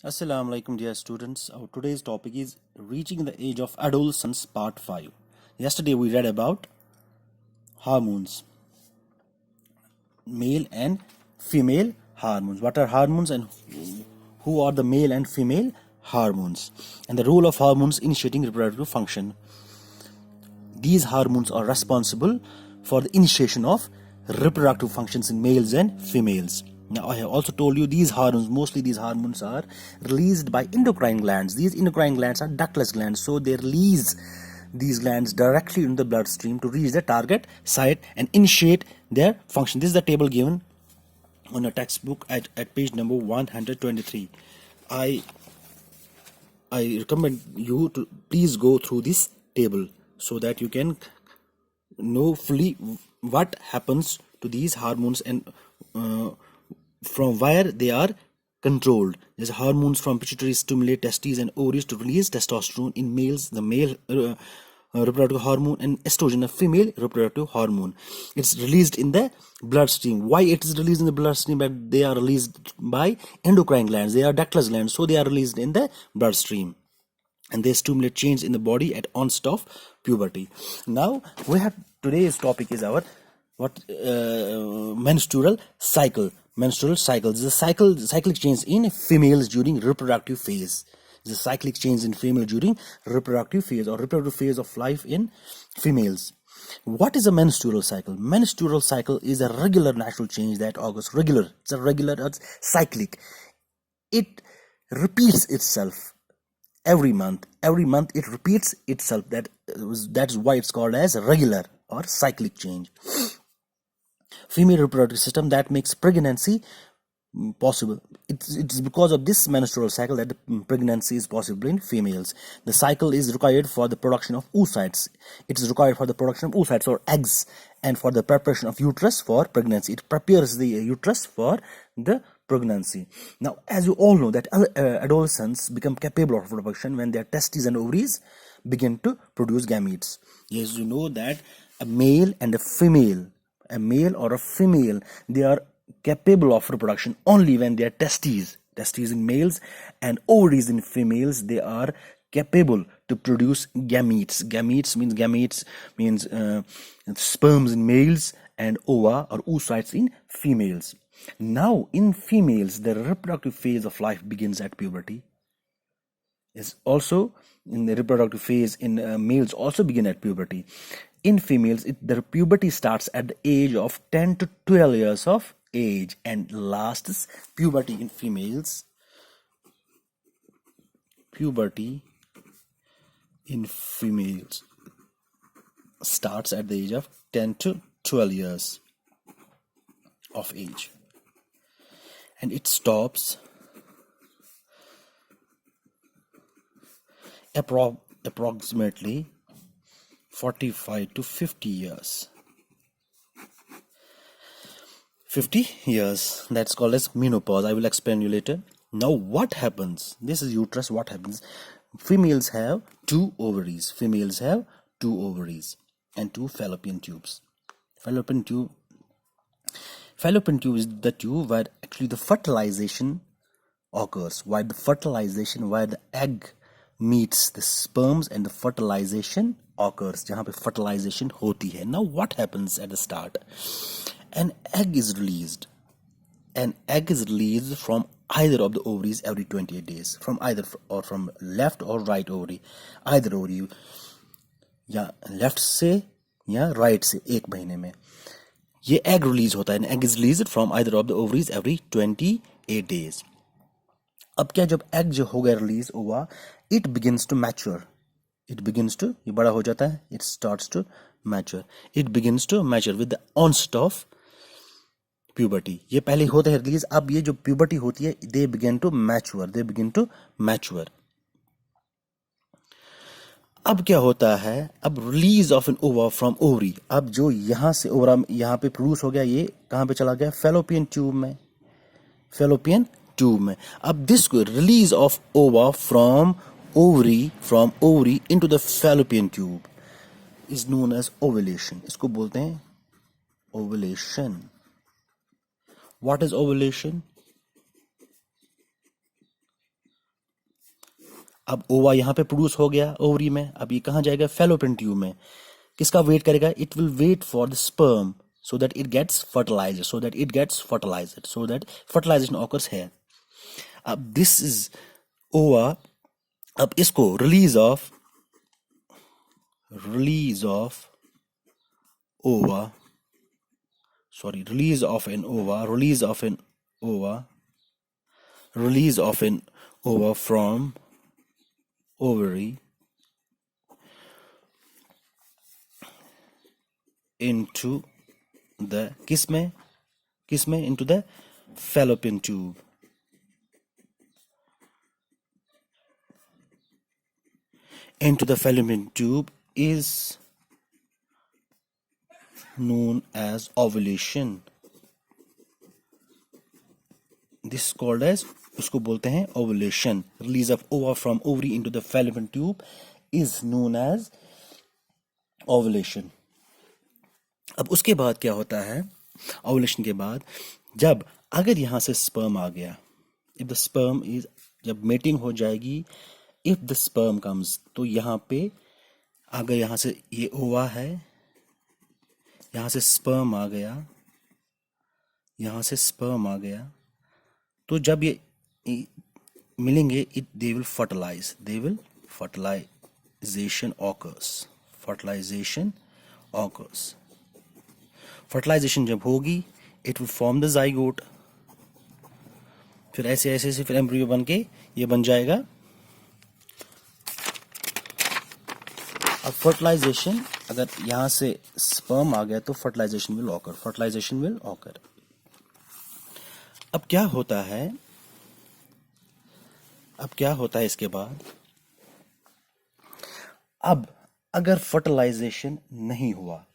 Assalamu alaikum, dear students. Our today's topic is reaching the age of adolescence, part 5. Yesterday we read about hormones, male and female hormones. What are hormones and who are the male and female hormones? And the role of hormones initiating reproductive function. These hormones are responsible for the initiation of reproductive functions in males and females. Now, I have also told you mostly these hormones are released by endocrine glands. These endocrine glands are ductless glands, so they release these glands directly in the bloodstream to reach the target site and initiate their function. This is the table given on a textbook at page number 123. I recommend you to please go through this table so that you can know fully what happens to these hormones and from where they are controlled. There's hormones from pituitary stimulate testes and ovaries to release testosterone in males, the male reproductive hormone, and estrogen, a female reproductive hormone. It's released in the bloodstream. Why it is released in the bloodstream? But they are released by endocrine glands. They are ductless glands, so they are released in the bloodstream, and they stimulate change in the body at onset of puberty. Now we have today's topic is our menstrual cycle. Menstrual cycles, the cyclic change in females during reproductive phase. The cyclic change in female during reproductive phase or reproductive phase of life in females. What is a menstrual cycle? Menstrual cycle is a regular natural change that occurs regular. It's cyclic. It repeats itself every month. Every month it repeats itself. That's why it's called as regular or cyclic change. Female reproductive system that makes pregnancy possible. It's because of this menstrual cycle that pregnancy is possible in females. The cycle is required for the production of oocytes. It is required for the production of oocytes or eggs, and for the preparation of uterus for pregnancy. It prepares the uterus for the pregnancy. Now, as you all know that adolescents become capable of reproduction when their testes and ovaries begin to produce gametes. Yes, you know that a male and a female, a male or a female, they are capable of reproduction only when their testes in males and ovaries in females, they are capable to produce gametes. Gametes means sperms in males and ova or oocytes in females. Now in females, the reproductive phase of life begins at puberty. Is also in the reproductive phase in males also begin at puberty. In females, the puberty starts at the age of 10 to 12 years of age and lasts. Puberty in females starts at the age of 10 to 12 years of age, and it stops approximately 45 to 50 years. 50 years, that's called as menopause. I will explain you later. Now what happens? This is uterus. What happens? Females have two ovaries. And two fallopian tubes. Fallopian tube is the tube where actually the fertilization occurs. Where the egg meets the sperms and the fertilization occurs. जहाँ पे fertilization होती है. Now what happens at the start? An egg is released from either of the ovaries every 28 days. From left or right ovary. Either ovary, या left से या right से एक महीने में ये egg release होता है. An egg is released from either of the ovaries every 28 days. अब क्या, जब egg जो हो गया release हुआ, it begins to mature. ये बड़ा हो जाता है. It starts to mature. It begins to mature with the onset of puberty. ये पहले होता है release. अब ये जो puberty होती है, they begin to mature. अब क्या होता है? अब release of an ova from ovary. अब जो यहाँ से ओवरा यहाँ पे प्रोड्यूस हो गया, ये कहाँ पे चला गया? fallopian tube में. अब this release of ova from ovary into the fallopian tube is known as ovulation. इसको बोलते हैं ovulation. What is ovulation? अब ओवा यहाँ पे प्रोड्यूस हो गया ओवरी में, अब ये कहाँ जाएगा, फैलोपियन ट्यूब में। किसका वेट करेगा, it will wait for the sperm so that it gets fertilized, so that fertilization occurs here. अब this is ova, अब इसको release of ova, release of an ova from ovary into the किसमें into the fallopian tube. Into the fallopian tube is known as ovulation. This is called as, उसको बोलते हैं ovulation. Release of ova from ovary into the fallopian tube is known as ovulation. अब उसके बाद क्या होता है, ओवुलेशन के बाद जब अगर यहां से स्पर्म आ गया, इफ द स्पर्म इज, जब मेटिंग हो जाएगी, इफ द स्पर्म कम्स, तो यहां पे अगर यहां से ये ओवा है, यहां से स्पर्म आ गया, तो जब ये मिलेंगे, they will fertilization occurs. Fertilization जब होगी, it will form the zygote. फिर ऐसे फिर एम्ब्रियो बन के ये बन जाएगा. अब फर्टिलाइजेशन, अगर यहां से स्पर्म आ गया तो फर्टिलाइजेशन विल ऑकर. अब क्या होता है इसके बाद, अब अगर फर्टिलाइजेशन नहीं हुआ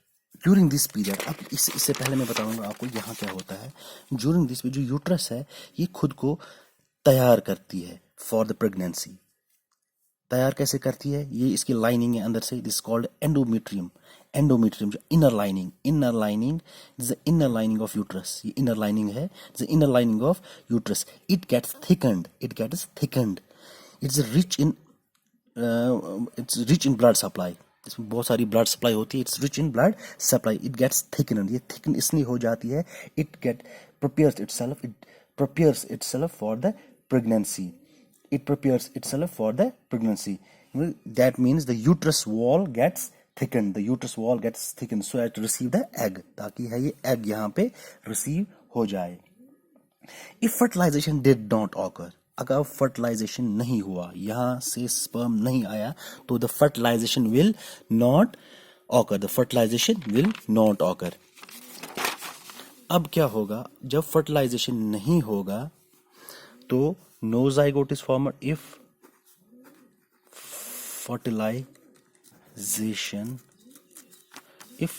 ड्यूरिंग दिस पीरियड, अब इससे पहले मैं बताऊंगा आपको यहाँ क्या होता है. ड्यूरिंग दिस पीरियड जो यूट्रस है ये खुद को तैयार करती है फॉर द प्रेगनेंसी. तैयार कैसे करती है, ये इसकी लाइनिंग है अंदर से, दिस कॉल्ड एंडोमेट्रियम. जो इनर लाइनिंग ऑफ यूट्रस, ये इनर लाइनिंग है, inner lining of uterus. It gets thickened, it's rich in blood supply. इसमें बहुत सारी ब्लड सप्लाई होती है. It's rich in blood supply. It gets thickened, ये thicken इसलिए हो जाती है, it prepares itself for the pregnancy. That means the uterus wall gets thickened. So as to receive the egg, ताकि है ये egg यहाँ पे receive हो जाए. If fertilization did not occur, अगर फर्टिलाइजेशन नहीं हुआ, यहां से स्पर्म नहीं आया, तो the fertilization will not occur. अब क्या होगा, जब फर्टिलाइजेशन नहीं होगा तो no zygote is formed. If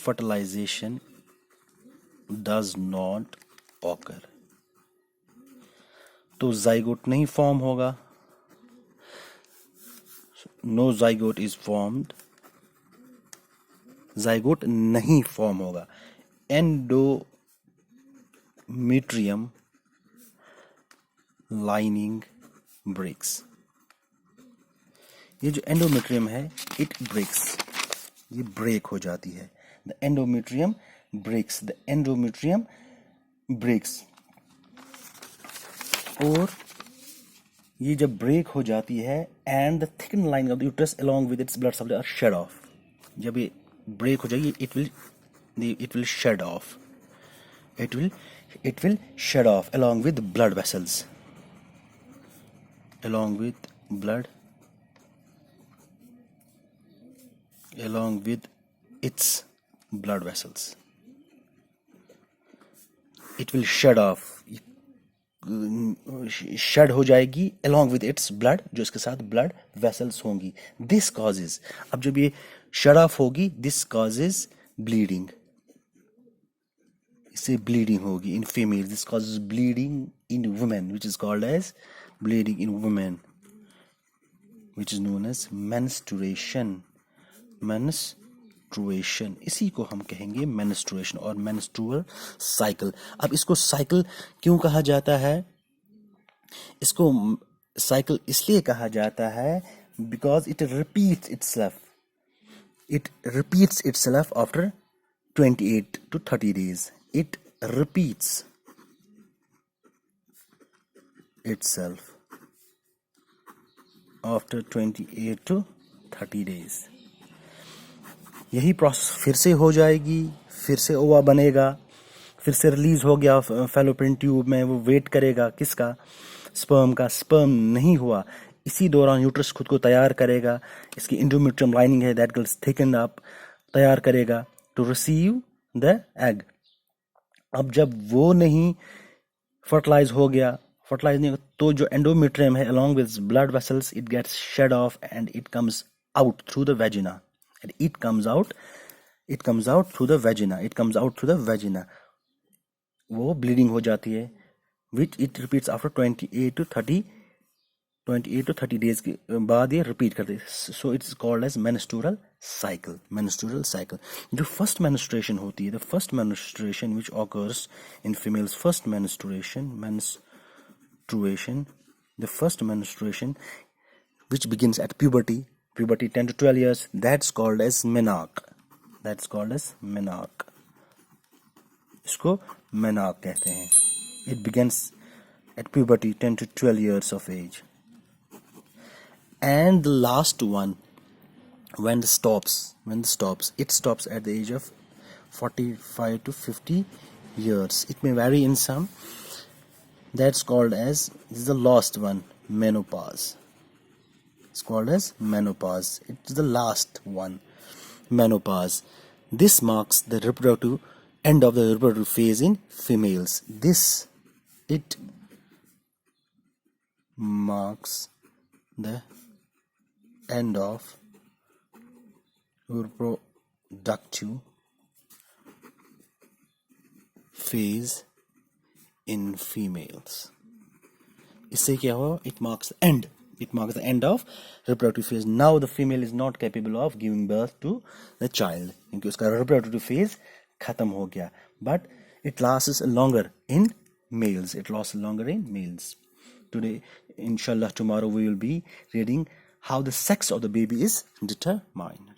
fertilization does not occur, तो जाइगोट नहीं फॉर्म होगा. No zygote is formed, zygote नहीं फॉर्म होगा. Endometrium lining breaks. ये जो एंडोमेट्रियम है, इट ब्रेक्स, ये ब्रेक हो जाती है. The endometrium breaks. और ये जब ब्रेक हो जाती है, and the thicken line of the uterus along with its blood supply are shed off. जब ये ब्रेक हो जाएगी, it will shed off along with blood vessels, along with its blood vessels. It will shed हो जाएगी along with its blood, जो इसके साथ blood vessels होंगी. This causes, अब जब ये शेड ऑफ होगी, this causes bleeding, इससे bleeding होगी in female. This causes bleeding in women, which is called as bleeding in women, which is known as menstruation. इसी को हम कहेंगे menstruation और menstrual cycle. अब इसको साइकिल क्यों कहा जाता है? इसको साइकिल इसलिए कहा जाता है because it repeats itself. It repeats itself after 28 to 30 days. It repeats itself after 28 to 30 days. यही प्रोसेस फिर से हो जाएगी, फिर से ओवा बनेगा, फिर से रिलीज हो गया फैलोपियन ट्यूब में, वो वेट करेगा किसका, स्पर्म का. स्पर्म नहीं हुआ, इसी दौरान यूट्रस खुद को तैयार करेगा, इसकी एंडोमेट्रियम लाइनिंग है दैट गेट्स थिकन अप, तैयार करेगा टू रिसीव द एग. अब जब वो नहीं फर्टिलाइज हो गया, फर्टिलाइज नहीं, तो जो एंडोमेट्रियम है along with blood vessels it gets shed off and it comes out through the vagina. And it comes out through the vagina. वो bleeding हो जाती है, which it repeats after 28 to 30 days के बाद ये repeat करते हैं. So it's called as menstrual cycle. जो first menstruation होती है, the first menstruation which occurs in females, the first menstruation which begins at puberty 10 to 12 years, that's called as menarche. इसको menarche कहते हैं. It begins at puberty 10 to 12 years of age. And the last one, when it stops at the age of 45 to 50 years. It may vary in some. That's called as, this is the last one, menopause. It's called as menopause. It's the last one, menopause. This marks the end of the reproductive phase in females. It marks the end of reproductive phase in females. इससे क्या हुआ? It marks the end of reproductive phase. Now the female is not capable of giving birth to the child क्योंकि उसका reproductive phase खत्म हो गया. But it lasts longer in males. Today, inshallah, tomorrow we will be reading how the sex of the baby is determined.